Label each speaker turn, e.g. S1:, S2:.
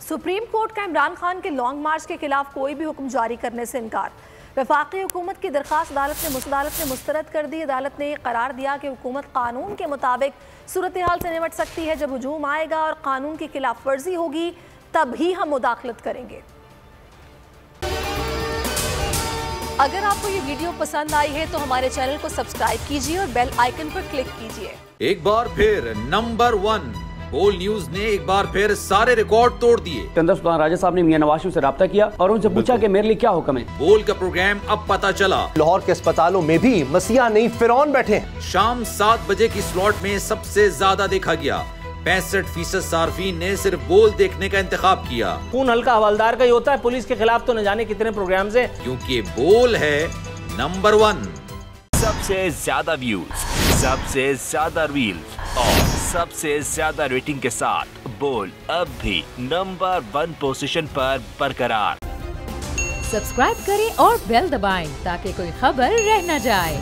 S1: Supreme court का इमरान खान के long मार्च के खिलाफ कोई भी हुक्म जारी करने से इनकार। वफाकी हुकूमत की दरख्वास्त अदालत ने मुस्तरद कर दी। अदालत ने करार दिया कि हुकूमत कानून के मुताबिक सूरत हाल से निपट सकती है। जब हुजूम आएगा और कानून की खिलाफ वर्जी होगी तभी हम मुदाखलत करेंगे। अगर आपको ये वीडियो पसंद आई है तो हमारे चैनल को सब्सक्राइब कीजिए और बेल आइकन पर क्लिक कीजिए।
S2: एक बार फिर नंबर 1 बोल न्यूज ने एक बार फिर सारे रिकॉर्ड तोड़ दिए।
S3: सिकंदर सुल्तान राजा साहब ने मियां नवाज शरीफ से राब्ता किया और उनसे पूछा कि मेरे लिए क्या हुक्म है।
S2: बोल का प्रोग्राम अब पता चला।
S4: लाहौर के अस्पतालों में भी मसीहा नहीं फिरौन बैठे हैं।
S2: शाम 7 बजे की स्लॉट में सबसे ज्यादा देखा गया। 65% सार्फिन ने सिर्फ बोल देखने का इंतखाब किया।
S5: खून हल्का हवलदार का ही होता है, पुलिस के खिलाफ तो न जाने कितने प्रोग्राम्स हैं।
S2: क्योंकि बोल है नंबर 1।
S6: सबसे ज्यादा व्यूज, सबसे ज्यादा रील्स और सबसे ज्यादा रेटिंग के साथ बोल अब भी नंबर 1 पोजीशन पर बरकरार।
S7: सब्सक्राइब करें और बेल दबाएं ताकि कोई खबर रह न जाए।